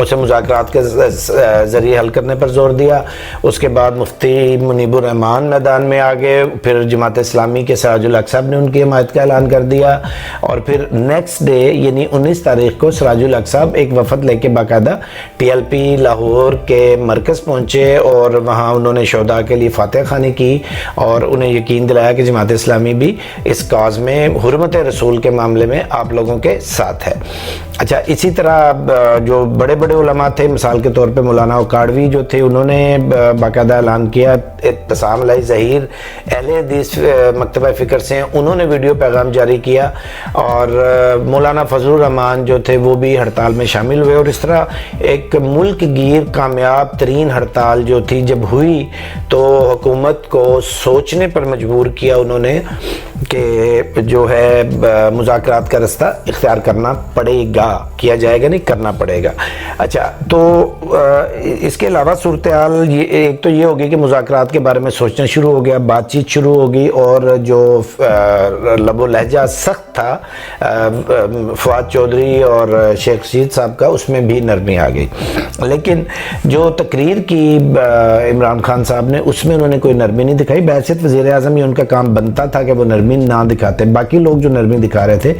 اسے مذاکرات کے ذریعے حل کرنے پر زور دیا. اس کے بعد مفتی منیب الرحمان میدان میں آ گئے, پھر جماعت اسلامی کے سراج الحق صاحب نے ان کی حمایت کا اعلان کر دیا, اور پھر نیکسٹ ڈے یعنی 19 تاریخ کو سراج الحق صاحب ایک وفد لے کے باقاعدہ ٹی ایل پی لاہور کے مرکز پہنچے, اور وہاں انہوں نے شہداء کے لیے فاتح خوانی کی اور انہیں یقین دلایا کہ جماعت اسلامی بھی اس کاز میں حرمت رسول کے معاملے میں آپ لوگوں کے ساتھ ہے. اچھا, اسی طرح جو بڑے بڑے علماء تھے, مثال کے طور پہ مولانا اکاڑوی جو تھے, انہوں نے باقاعدہ اعلان کیا. اعتصام علیہ ظہیر اہل حدیث مکتبہ فکر سے ہیں, انہوں نے ویڈیو پیغام جاری کیا, اور مولانا فضل الرحمان جو تھے وہ بھی ہڑتال میں شامل ہوئے. اور اس طرح ایک ملک گیر کامیاب ترین ہڑتال جو تھی جب ہوئی تو حکومت کو سوچنے پر مجبور کیا انہوں نے کہ جو ہے مذاکرات کا رستہ اختیار کرنا پڑے گا, کیا جائے گا نہیں, کرنا پڑے گا. اچھا, تو اس کے علاوہ صورتحال ایک تو یہ ہوگی کہ مذاکرات کے بارے میں سوچنا شروع ہو گیا, بات چیت شروع ہوگی, اور جو لب و لہجہ سخت تھا فؤاد چودھری اور شیخ رشید صاحب کا, اس میں بھی نرمی آ گئی. لیکن جو تقریر کی عمران خان صاحب نے, اس میں انہوں نے کوئی نرمی نہیں دکھائی. بحیثیت وزیر اعظم یہ ان کا کام بنتا تھا کہ وہ نرمی نہ دکھاتے, باقی لوگ جو نرمی دکھا رہے تھے.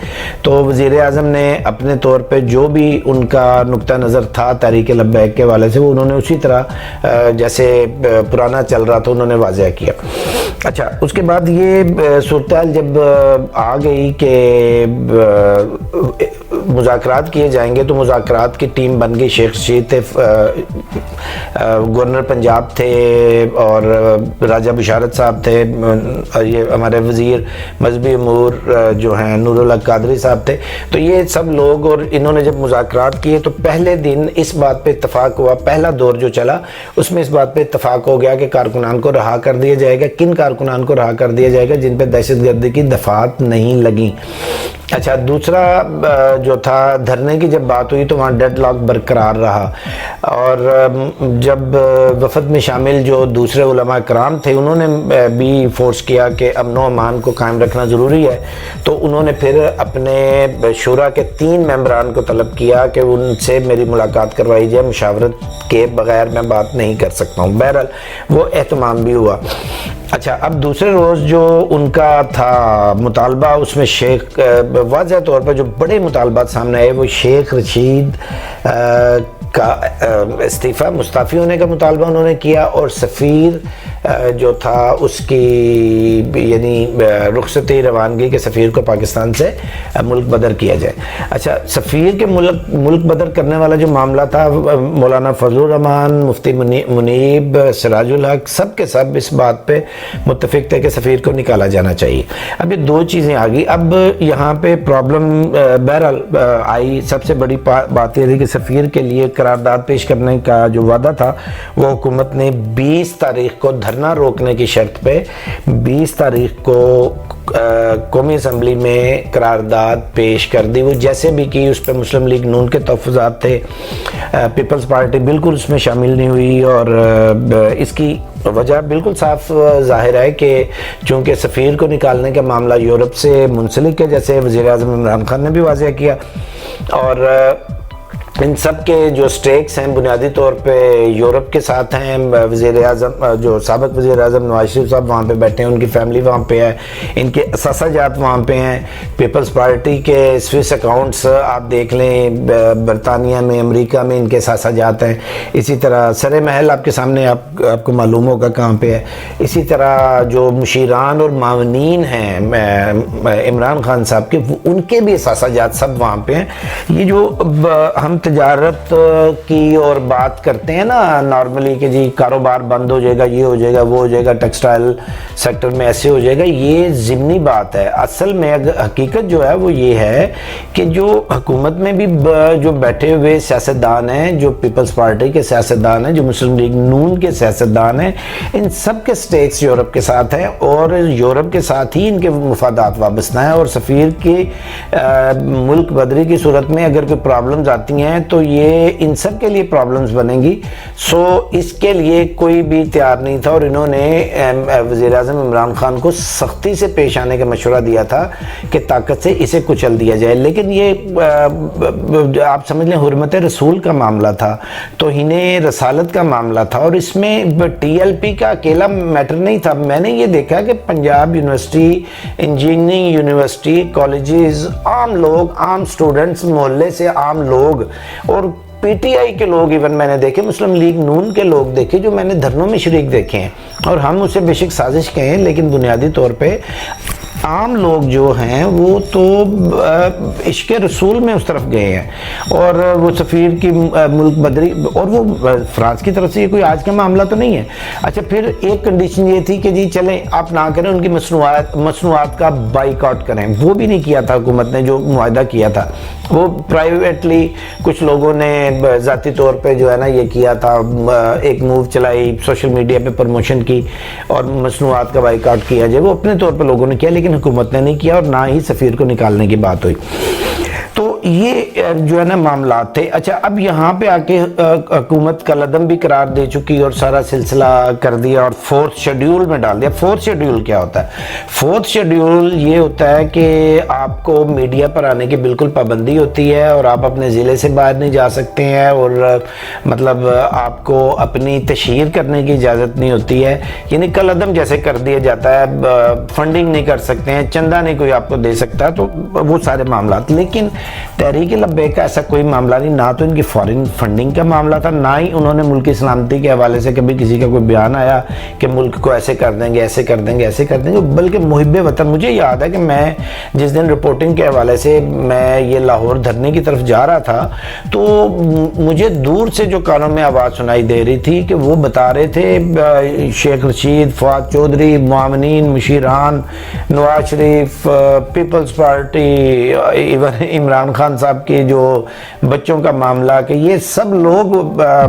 تو وزیر اعظم نے اپنے طور پہ جو بھی ان کا نقطہ نظر تھا تحریک لبیک کے والے سے, وہ انہوں نے اسی طرح جیسے پرانا چل رہا تھا انہوں نے واضح کیا. اچھا, اس کے بعد یہ صورتحال جب آ گئی کہ مذاکرات کیے جائیں گے, تو مذاکرات کی ٹیم بن گئی. شیخ رشید تھے, گورنر پنجاب تھے, اور راجہ بشارت صاحب تھے, یہ ہمارے وزیر مذہبی امور جو ہیں نور الحق قادری صاحب تھے. تو یہ سب لوگ, اور انہوں نے جب مذاکرات کیے تو پہلے دن اس بات پہ اتفاق ہوا, پہلا دور جو چلا اس میں اس بات پہ اتفاق ہو گیا کہ کارکنان کو رہا کر دیا جائے گا. کن کارکنان کو رہا کر دیا جائے گا؟ جن پہ دہشت گردی کی دفعات نہیں لگیں. اچھا, دوسرا جو تھا دھرنے کی جب بات ہوئی تو وہاں ڈیڈ لاک برقرار رہا, اور جب وفد میں شامل جو دوسرے علماء کرام تھے انہوں نے بھی فورس کیا کہ امن و امان کو قائم رکھنا ضروری ہے, تو انہوں نے پھر اپنے شورا کے 3 ممبران کو طلب کیا کہ ان سے میری ملاقات کروائی جائے, مشاورت کے بغیر میں بات نہیں کر سکتا ہوں. بہرحال وہ اہتمام بھی ہوا. اچھا, اب دوسرے روز جو ان کا تھا مطالبہ, اس میں شیخ واضح طور پر جو بڑے مطالبات سامنے آئے وہ شیخ رشید کا استعفیٰ, مستعفی ہونے کا مطالبہ انہوں نے کیا, اور سفیر جو تھا اس کی یعنی رخصتی روانگی کے سفیر کو پاکستان سے ملک بدر کیا جائے. اچھا, سفیر کے ملک بدر کرنے والا جو معاملہ تھا, مولانا فضل الرحمان, مفتی منیب, سراج الحق, سب کے سب اس بات پہ متفق تھے کہ سفیر کو نکالا جانا چاہیے. اب یہ 2 چیزیں آ گئی. اب یہاں پہ پرابلم بہرحال آئی. سب سے بڑی بات یہ تھی کہ سفیر کے لیے قرارداد پیش کرنے کا جو وعدہ تھا وہ حکومت نے 20 تاریخ کو دھرنا روکنے کی شرط پہ 20 تاریخ کو قومی اسمبلی میں قرارداد پیش کر دی. وہ جیسے بھی کی, اس پہ مسلم لیگ نون کے تحفظات تھے, پیپلز پارٹی بالکل اس میں شامل نہیں ہوئی, اور اس کی وجہ بالکل صاف ظاہر ہے کہ چونکہ سفیر کو نکالنے کا معاملہ یورپ سے منسلک ہے, جیسے وزیر اعظم عمران خان نے بھی واضح کیا, اور ان سب کے جو سٹیکس ہیں بنیادی طور پہ یورپ کے ساتھ ہیں. وزیر اعظم جو سابق وزیر اعظم نواز شریف صاحب وہاں پہ بیٹھے ہیں, ان کی فیملی وہاں پہ ہے, ان کے اثاثہ جات وہاں پہ ہیں. پیپلز پارٹی کے سوئس اکاؤنٹس آپ دیکھ لیں, برطانیہ میں, امریکہ میں ان کے اثاثہ جات ہیں. اسی طرح سر محل آپ کے سامنے آپ کو معلوم ہوگا کہاں پہ ہے. اسی طرح جو مشیران اور معاونین ہیں عمران خان صاحب کے, ان کے بھی اثاثہ جات سب وہاں پہ ہیں. یہ جو ہم تجارت کی اور بات کرتے ہیں نا نارملی کہ جی کاروبار بند ہو جائے گا, یہ ہو جائے گا, وہ ہو جائے گا, ٹیکسٹائل سیکٹر میں ایسے ہو جائے گا, یہ ضمنی بات ہے. اصل میں حقیقت جو ہے وہ یہ ہے کہ جو حکومت میں بھی جو بیٹھے ہوئے سیاستدان ہیں, جو پیپلز پارٹی کے سیاستدان ہیں, جو مسلم لیگ نون کے سیاستدان ہیں, ان سب کے سٹیکس یورپ کے ساتھ ہیں, اور یورپ کے ساتھ ہی ان کے مفادات وابستہ ہیں. اور سفیر کی ملک بدری کی صورت میں اگر کوئی پرابلمز آتی ہیں تو یہ ان سب کے لیے پرابلمز بنیں گی. سو اس کے لیے کوئی بھی تیار نہیں تھا اور انہوں نے وزیر اعظم عمران خان کو سختی سے پیش آنے کا مشورہ دیا تھا کہ طاقت سے اسے کچل دیا جائے. لیکن یہ آپ سمجھ لیں حرمت رسول کا معاملہ تھا, توہین رسالت کا معاملہ تھا, اور اس میں ٹی ایل پی کا اکیلا میٹر نہیں تھا. میں نے یہ دیکھا کہ Punjab university, engineering university, colleges, عام لوگ, عام سٹوڈنٹس, محلے سے عام لوگ, اور پی ٹی آئی کے لوگ ایون میں نے دیکھے, مسلم لیگ نون کے لوگ دیکھے جو میں نے دھرنوں میں شریک دیکھے ہیں, اور ہم اسے بے شک سازش کہیں لیکن بنیادی طور پہ عام لوگ جو ہیں وہ تو عشق رسول میں اس طرف گئے ہیں. اور وہ سفیر کی ملک بدری, اور وہ فرانس کی طرف سے یہ کوئی آج کا معاملہ تو نہیں ہے. اچھا پھر ایک کنڈیشن یہ تھی کہ جی چلیں آپ نہ کریں, ان کی مصنوعات کا بائیکاٹ کریں. وہ بھی نہیں کیا تھا حکومت نے جو معاہدہ کیا تھا. وہ پرائیویٹلی کچھ لوگوں نے ذاتی طور پہ جو ہے نا یہ کیا تھا, ایک موو چلائی, سوشل میڈیا پہ پروموشن کی اور مصنوعات کا بائیکاٹ کیا جائے, وہ اپنے طور پہ لوگوں نے کیا لیکن حکومت نے نہیں کیا, اور نہ ہی سفیر کو نکالنے کی بات ہوئی. تو یہ جو ہے نا معاملات تھے. اچھا اب یہاں پہ آ کے حکومت کا قدم بھی قرار دے چکی اور سارا سلسلہ کر دیا اور فورتھ شیڈیول میں ڈال دیا. فورتھ شیڈیول کیا ہوتا ہے؟ فورتھ شیڈیول یہ ہوتا ہے کہ آپ کو میڈیا پر آنے کی بالکل پابندی ہوتی ہے, اور آپ اپنے ضلع سے باہر نہیں جا سکتے ہیں, اور مطلب آپ کو اپنی تشہیر کرنے کی اجازت نہیں ہوتی ہے. یعنی قلعدم جیسے کر دیا جاتا ہے, فنڈنگ نہیں کر سکتے ہیں, چندہ نہیں کوئی آپ کو دے سکتا, تو وہ سارے معاملات. لیکن تحریک لبیک کا ایسا کوئی معاملہ نہیں, نہ تو ان کی فارن فنڈنگ کا معاملہ تھا, نہ ہی انہوں نے ملکی سلامتی کے حوالے سے کبھی کسی کا کوئی بیان آیا کہ ملک کو ایسے کر دیں گے, ایسے کر دیں گے, ایسے کر دیں گے. بلکہ محب وطن, مجھے یاد ہے کہ میں جس دن رپورٹنگ کے حوالے سے میں یہ لاہور دھرنے کی طرف جا رہا تھا, تو مجھے دور سے جو کانوں میں آواز سنائی دے رہی تھی کہ وہ بتا رہے تھے شیخ رشید, فواد چودھری, معاونین, مشیران, Nawaz Sharif, peoples party, even Imran Khan صاحب کے جو بچوں کا معاملہ, کہ یہ سب لوگ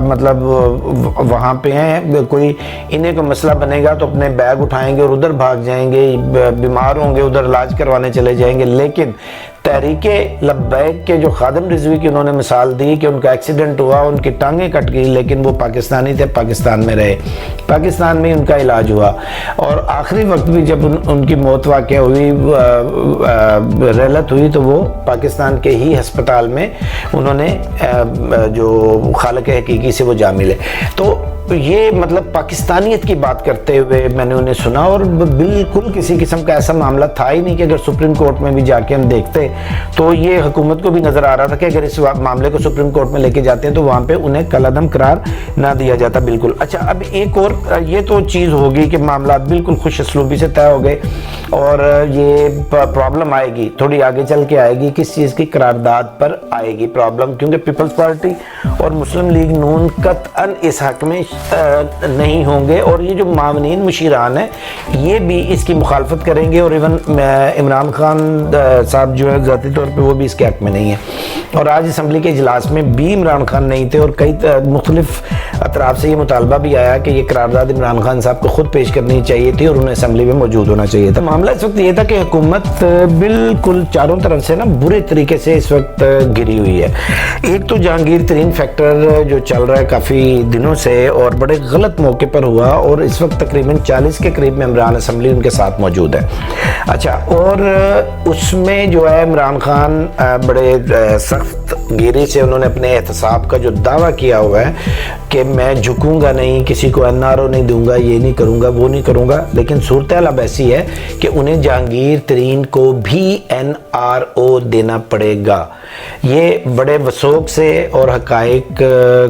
مطلب وہاں پہ ہیں. کوئی انہیں کو مسئلہ بنے گا تو اپنے بیگ اٹھائیں گے اور ادھر بھاگ جائیں گے, بیمار ہوں گے ادھر علاج کروانے چلے جائیں گے. لیکن تحریک لبیک کے جو خادم رضوی کی انہوں نے مثال دی کہ ان کا ایکسیڈنٹ ہوا, ان کی ٹانگیں کٹ گئی, لیکن وہ پاکستانی تھے, پاکستان میں رہے, پاکستان میں ان کا علاج ہوا, اور آخری وقت بھی جب ان کی موت واقع ہوئی, ریلت ہوئی, تو وہ پاکستان کے ہی ہسپتال میں انہوں نے جو خالق حقیقی سے وہ جا ملے. تو یہ مطلب پاکستانیت کی بات کرتے ہوئے میں نے انہیں سنا, اور بالکل کسی قسم کا ایسا معاملہ تھا ہی نہیں کہ اگر سپریم کورٹ میں بھی جا کے ہم دیکھتے تو یہ حکومت کو بھی نظر آ رہا تھا کہ اگر اس معاملے کو سپریم کورٹ میں لے کے جاتے ہیں تو وہاں پہ انہیں کالعدم قرار نہ دیا جاتا. بالکل. اچھا اب ایک اور یہ تو چیز ہوگی کہ معاملات بالکل خوش اسلوبی سے طے ہو گئے, اور یہ پرابلم آئے گی تھوڑی آگے چل کے آئے گی, کس چیز کی قرارداد پر آئے گی پرابلم, کیونکہ پیپلز پارٹی اور مسلم لیگ نون قطعاً اس حق میں نہیں ہوں گے, اور یہ جو معاونین مشیران ہیں یہ بھی اس کی مخالفت کریں گے, اور ایون عمران خان صاحب جو ہے ذاتی طور پہ وہ بھی اس کے حق میں نہیں ہے. اور آج اسمبلی کے اجلاس میں بھی عمران خان نہیں تھے, اور کئی مختلف اطراف سے یہ مطالبہ بھی آیا کہ یہ قرارداد عمران خان صاحب کو خود پیش کرنی چاہیے تھی اور انہیں اسمبلی میں موجود ہونا چاہیے تھا. معاملہ اس وقت یہ تھا کہ حکومت بالکل چاروں طرف سے نا برے طریقے سے اس وقت گری ہوئی ہے. ایک تو جہانگیر ترین فیکٹر جو چل رہا ہے کافی دنوں سے, اور بڑے غلط موقع پر ہوا, اور اس وقت تقریباً 40 کے قریب ممبران اسمبلی ان کے ساتھ موجود ہے. اچھا, اور اس میں جو ہے عمران خان بڑے سخت گیری سے انہوں نے اپنے احتساب کا جو دعویٰ کیا ہوا ہے کہ میں جھکوں گا نہیں, کسی کو NRO نہیں دوں گا, یہ نہیں کروں گا, وہ نہیں کروں گا. لیکن صورتحال اب ایسی ہے کہ انہیں جہانگیر ترین کو بھی NRO دینا پڑے گا. یہ بڑے وثوق سے اور حقائق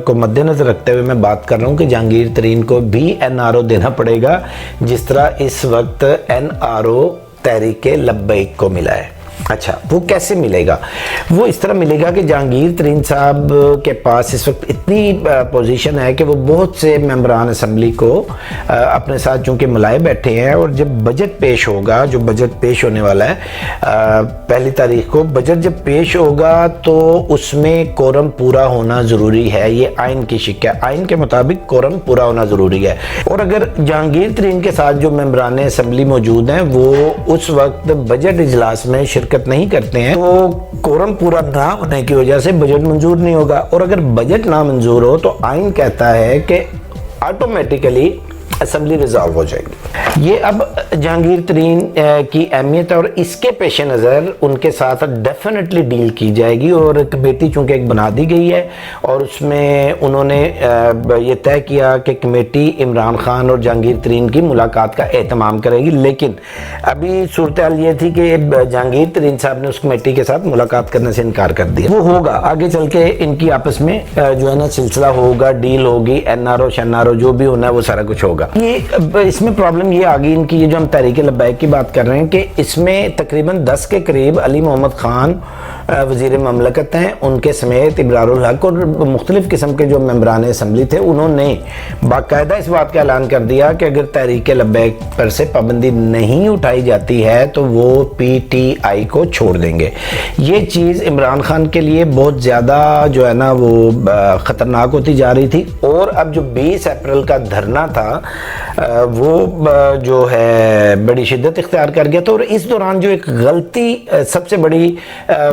کو مد نظر رکھتے ہوئے میں بات کر رہا ہوں کہ جہانگیر ترین کو بھی NRO دینا پڑے گا, جس طرح اس وقت NRO تحریک لبیک کو ملا ہے. اچھا, وہ کیسے ملے گا؟ وہ اس طرح ملے گا کہ جہانگیر ترین صاحب کے پاس اس وقت اتنی پوزیشن ہے کہ وہ بہت سے ممبران اسمبلی کو اپنے ساتھ چونکہ ملائے بیٹھے ہیں, اور جب بجٹ پیش ہوگا, جو بجٹ پیش ہونے والا ہے 1 تاریخ کو, بجٹ جب پیش ہوگا تو اس میں کورم پورا ہونا ضروری ہے. یہ آئین کی شک ہے, آئین کے مطابق کورم پورا ہونا ضروری ہے. اور اگر جہانگیر ترین کے ساتھ جو ممبران اسمبلی موجود ہیں وہ اس وقت بجٹ اجلاس میں شرکت شرکت نہیں کرتے ہیں تو کورم پورا نہ ہونے کی وجہ سے بجٹ منظور نہیں ہوگا، اور اگر بجٹ نہ منظور ہو تو آئین کہتا ہے کہ آٹومیٹیکلی اسمبلی ریزالو ہو جائے گی۔ یہ اب جہانگیر ترین کی اہمیت اور اس کے پیش نظر ان کے ساتھ ڈیفینیٹلی ڈیل کی جائے گی، اور کمیٹی چونکہ ایک بنا دی گئی ہے اور اس میں انہوں نے یہ طے کیا کہ کمیٹی عمران خان اور جہانگیر ترین کی ملاقات کا اہتمام کرے گی، لیکن ابھی صورتحال یہ تھی کہ جہانگیر ترین صاحب نے اس کمیٹی کے ساتھ ملاقات کرنے سے انکار کر دیا۔ وہ ہوگا آگے چل کے ان کی آپس میں جو ہے نا سلسلہ ہوگا، ڈیل ہوگی، این آر او شین آر او جو بھی ہونا ہے وہ سارا کچھ ہوگا۔ یہ اس میں پرابلم یہ آگئی ان کی، جو ہم تحریک لبیک کی بات کر رہے ہیں، کہ اس میں تقریباً 10 کے قریب علی محمد خان وزیر مملکت ہیں، ان کے سمیت ابرار الحق اور مختلف قسم کے جو ممبران اسمبلی تھے، انہوں نے باقاعدہ اس بات کا اعلان کر دیا کہ اگر تحریک لبیک پر سے پابندی نہیں اٹھائی جاتی ہے تو وہ پی ٹی آئی کو چھوڑ دیں گے۔ یہ چیز عمران خان کے لیے بہت زیادہ جو ہے نا وہ خطرناک ہوتی جا رہی تھی، اور اب جو 20 اپریل کا دھرنا تھا وہ جو ہے بڑی شدت اختیار کر گیا تھا، اور اس دوران جو ایک غلطی سب سے بڑی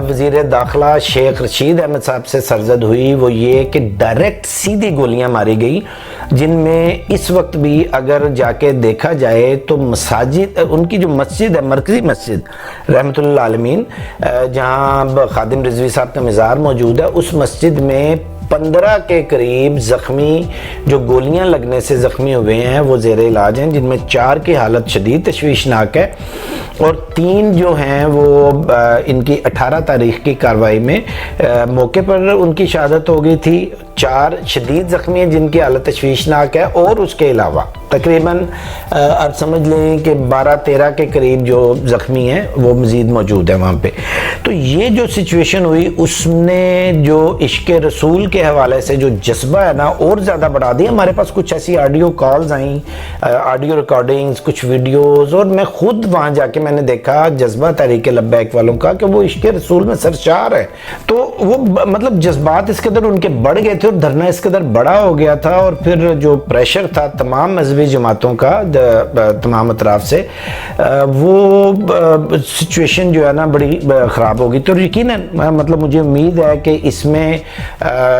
وزیر داخلہ شیخ رشید احمد صاحب سے سرزد ہوئی وہ یہ کہ ڈائریکٹ سیدھی گولیاں ماری گئی، جن میں اس وقت بھی اگر جا کے دیکھا جائے تو مساجد، ان کی جو مسجد ہے مرکزی مسجد رحمت اللہ عالمین جہاں خادم رضوی صاحب کا مزار موجود ہے، اس مسجد میں 15 کے قریب زخمی جو گولیاں لگنے سے زخمی ہوئے ہیں وہ زیر علاج ہیں، جن میں 4 کی حالت شدید تشویشناک ہے، اور 3 جو ہیں وہ ان کی 18 تاریخ کی کارروائی میں موقع پر ان کی شہادت ہو گئی تھی، 4 شدید زخمی ہیں جن کی حالت تشویشناک ہے، اور اس کے علاوہ تقریباً آپ سمجھ لیں کہ 12-13 کے قریب جو زخمی ہیں وہ مزید موجود ہیں وہاں پہ۔ تو یہ جو سچویشن ہوئی اس نے جو عشق رسول کے حوالے سے جو جذبہ ہے نا اور زیادہ بڑھا دیا۔ ہمارے پاس کچھ ایسی آڈیو کالز آئیں، آڈیو ریکارڈنگز، کچھ ویڈیوز، اور میں خود وہاں جا کے میں نے دیکھا جذبہ تحریک لبیک والوں کا کہ وہ عشق رسول میں سرشار ہے، تو وہ مطلب جذبات اس قدر ان کے بڑھ گئے تھے اور دھرنا اس قدر بڑا ہو گیا تھا، اور پھر جو پریشر تھا تمام مذہبی جماعتوں کا تمام اطراف سے، وہ سچویشن جو ہے نا بڑی خراب ہوگی۔ تو یقیناً مطلب مجھے امید ہے کہ اس میں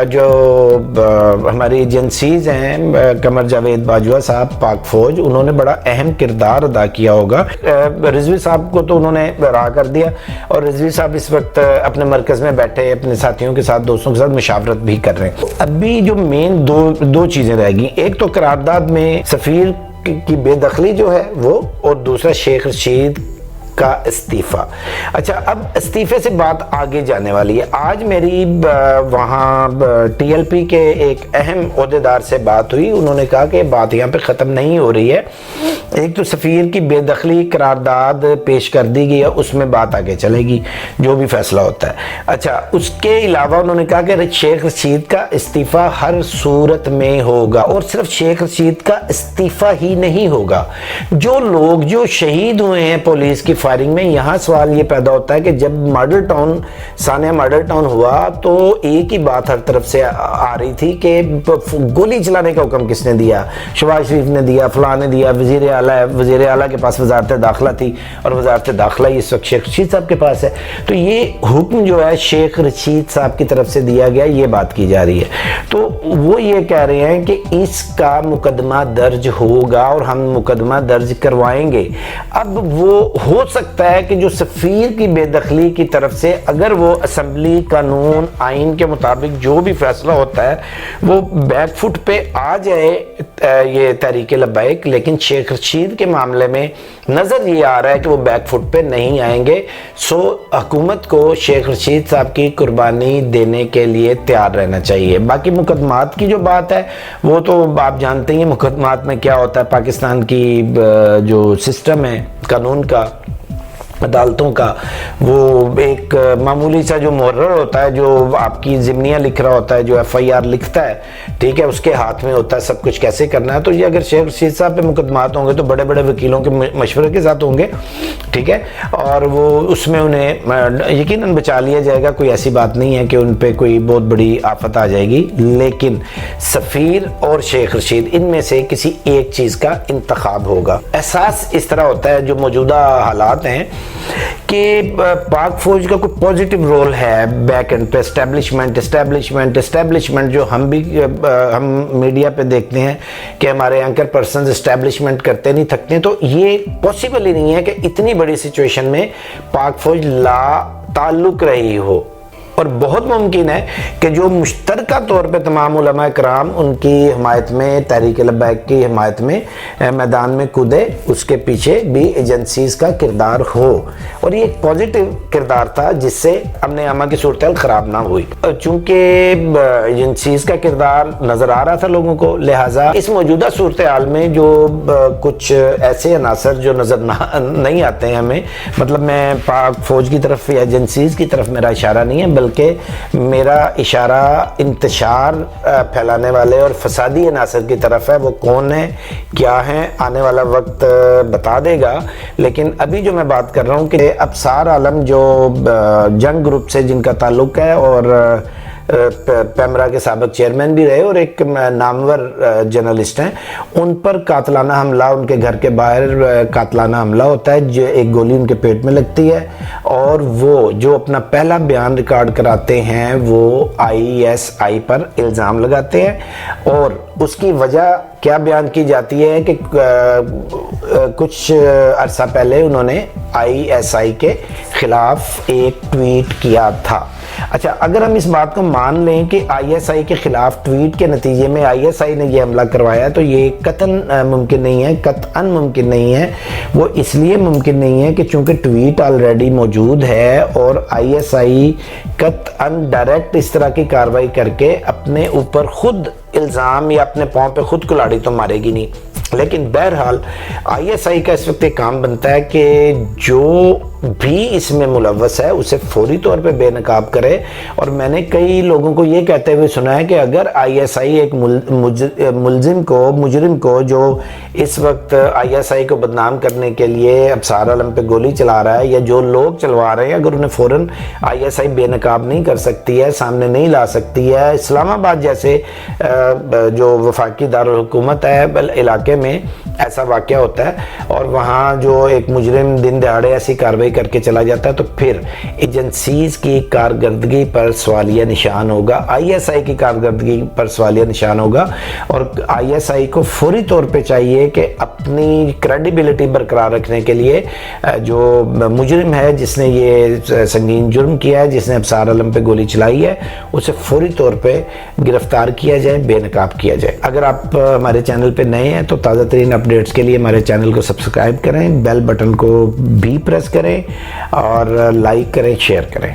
جو ہماری ایجنسیز ہیں، قمر جاوید باجوہ صاحب پاک فوج، انہوں نے بڑا اہم کردار ادا کیا ہوگا۔ رضوی صاحب کو تو انہوں نے رہا کر دیا، اور رضوی صاحب اس وقت اپنے مرکز میں بیٹھے اپنے ساتھیوں کے ساتھ، دوستوں کے ساتھ مشاورت بھی کر رہے ہیں۔ ابھی جو مین دو چیزیں رہ گئی، ایک تو قرارداد میں سفیر کی بے دخلی جو ہے وہ، اور دوسرا شیخ رشید کا استعفیٰ۔ اچھا، اب استعفے سے بات آگے جانے والی ہے۔ آج میری وہاں ٹی ایل پی کے ایک اہم عہدیدار سے بات ہوئی، انہوں نے کہا کہ بات یہاں پہ ختم نہیں ہو رہی ہے، ایک تو سفیر کی بے دخلی قرارداد پیش کر دی گئی ہے، اس میں بات آگے چلے گی جو بھی فیصلہ ہوتا ہے۔ اچھا، اس کے علاوہ انہوں نے کہا کہ شیخ رشید کا استعفیٰ ہر صورت میں ہوگا، اور صرف شیخ رشید کا استعفیٰ ہی نہیں ہوگا، جو لوگ جو شہید ہوئے ہیں پولیس کی فائرنگ میں۔ یہاں سوال یہ پیدا ہوتا ہے کہ جب ماڈل ٹاؤن، سانحہ ماڈل ٹاؤن ہوا تو ایک ہی بات ہر طرف سے آ رہی تھی کہ گولی چلانے کا حکم کس نے دیا؟ شہباز شریف نے دیا، فلاں نے دیا، وزیر اعلیٰ کے پاس وزارت داخلہ تھی، اور وزارت داخلہ اس وقت شیخ رشید صاحب کے پاس ہے، تو یہ حکم جو ہے شیخ رشید صاحب کی طرف سے دیا گیا، یہ بات کی جا رہی ہے۔ تو وہ یہ کہہ رہے ہیں کہ اس کا مقدمہ درج ہوگا اور ہم مقدمہ درج کروائیں گے۔ اب وہ ہو سکتا ہے کہ جو سفیر کی بے دخلی کی طرف سے اگر وہ اسمبلی قانون آئین کے مطابق جو بھی فیصلہ ہوتا ہے وہ بیک فٹ پہ آ جائے یہ تحریک لبیک، لیکن شیخ رشید کے معاملے میں نظر یہ آ رہا ہے کہ وہ بیک فٹ پہ نہیں آئیں گے۔ سو حکومت کو شیخ رشید صاحب کی قربانی دینے کے لیے تیار رہنا چاہیے۔ باقی مقدمات کی جو بات ہے وہ تو آپ جانتے ہیں مقدمات میں کیا ہوتا ہے، پاکستان کی جو سسٹم ہے قانون کا، عدالتوں کا، وہ ایک معمولی سا جو محرر ہوتا ہے جو آپ کی ضمنیہ لکھ رہا ہوتا ہے، جو ایف آئی آر لکھتا ہے، ٹھیک ہے، اس کے ہاتھ میں ہوتا ہے سب کچھ کیسے کرنا ہے۔ تو یہ اگر شیخ رشید صاحب پہ مقدمات ہوں گے تو بڑے بڑے وکیلوں کے مشورے کے ساتھ ہوں گے، ٹھیک ہے، اور وہ اس میں انہیں یقیناً بچا لیا جائے گا۔ کوئی ایسی بات نہیں ہے کہ ان پہ کوئی بہت بڑی آفت آ جائے گی، لیکن سفیر اور شیخ رشید ان میں سے کسی ایک چیز کا انتخاب ہوگا۔ احساس اس طرح ہوتا ہے جو موجودہ حالات ہیں کہ پاک فوج کا کوئی پوزیٹیو رول ہے بیک اینڈ پہ، اسٹیبلشمنٹ جو ہم میڈیا پہ دیکھتے ہیں کہ ہمارے اینکر پرسنز اسٹیبلشمنٹ کرتے نہیں تھکتے ہیں، تو یہ پاسبل ہی نہیں ہے کہ اتنی بڑی سچویشن میں پاک فوج لا تعلق رہی ہو۔ اور بہت ممکن ہے کہ جو مشترکہ طور پہ تمام علماء کرام ان کی حمایت میں، تحریک لبیک کی حمایت میں میدان میں کودے، اس کے پیچھے بھی ایجنسیز کا کردار ہو، اور یہ ایک پوزیٹیو کردار تھا جس سے امن عامہ کی صورتحال خراب نہ ہوئی۔ چونکہ ایجنسیز کا کردار نظر آ رہا تھا لوگوں کو، لہٰذا اس موجودہ صورتحال میں جو کچھ ایسے عناصر جو نظر نہیں آتے ہیں ہمیں، مطلب میں پاک فوج کی طرف یا ایجنسیز کی طرف میرا اشارہ نہیں ہے، بلکہ میرا اشارہ انتشار پھیلانے والے اور فسادی عناصر کی طرف ہے۔ وہ کون ہے، کیا ہے، آنے والا وقت بتا دے گا، لیکن ابھی جو میں بات کر رہا ہوں کہ ابصار عالم جو جنگ گروپ سے جن کا تعلق ہے، اور پیمرا کے سابق چیئرمین بھی رہے اور ایک نامور جرنلسٹ ہیں، ان پر قاتلانہ حملہ، ان کے گھر کے باہر قاتلانہ حملہ ہوتا ہے، جو ایک گولی ان کے پیٹ میں لگتی ہے، اور وہ جو اپنا پہلا بیان ریکارڈ کراتے ہیں وہ ISI پر الزام لگاتے ہیں، اور اس کی وجہ کیا بیان کی جاتی ہے کہ کچھ عرصہ پہلے انہوں نے ISI کے خلاف ایک ٹویٹ کیا تھا۔ اچھا، اگر ہم اس بات کو مان لیں کہ ISI کے خلاف ٹویٹ کے نتیجے میں ISI نے یہ حملہ کروایا، تو یہ قطعاً ممکن نہیں ہے، قطعاً ممکن نہیں ہے۔ وہ اس لیے ممکن نہیں ہے کہ چونکہ ٹویٹ آلریڈی موجود ہے، اور ISI قطعاً ڈائریکٹ اس طرح کی کارروائی کر کے اپنے اوپر خود الزام یا اپنے پاؤں پہ خود کلاڑی تو مارے گی نہیں۔ لیکن بہرحال ISI کا اس وقت ایک کام بنتا ہے کہ جو بھی اس میں ملوث ہے اسے فوری طور پہ بے نقاب کرے، اور میں نے کئی لوگوں کو یہ کہتے ہوئے سنا ہے کہ اگر ISI ایک مجرم کو جو اس وقت ISI کو بدنام کرنے کے لیے ابصار عالم پہ گولی چلا رہا ہے، یا جو لوگ چلوا رہے ہیں، اگر انہیں فوراً ISI بے نقاب نہیں کر سکتی ہے، سامنے نہیں لا سکتی ہے، اسلام آباد جیسے جو وفاقی دارالحکومت ہے علاقے میں ایسا واقعہ ہوتا ہے، اور وہاں جو ایک مجرم دن دہاڑے ایسی کارروائی کر کے چلا جاتا ہے، تو پھر ایجنسیز کی کارکردگی پر سوالیہ نشان ہوگا، ISI کی کارکردگی پر سوالیہ نشان ہوگا، اور ISI کو فوری طور پہ چاہیے کہ اپنی کریڈیبلٹی برقرار رکھنے کے لیے جو مجرم ہے جس نے یہ سنگین جرم کیا ہے، جس نے ابصار عالم پہ گولی چلائی ہے، اسے فوری طور پہ گرفتار کیا جائے، بے نقاب کیا جائے۔ اگر آپ ہمارے چینل پہ نئے ہیں تو تازہ ترین اپڈیٹس کے لیے ہمارے چینل کو سبسکرائب کریں، بیل بٹن کو بھی پریس کریں، اور لائک کریں، شیئر کریں۔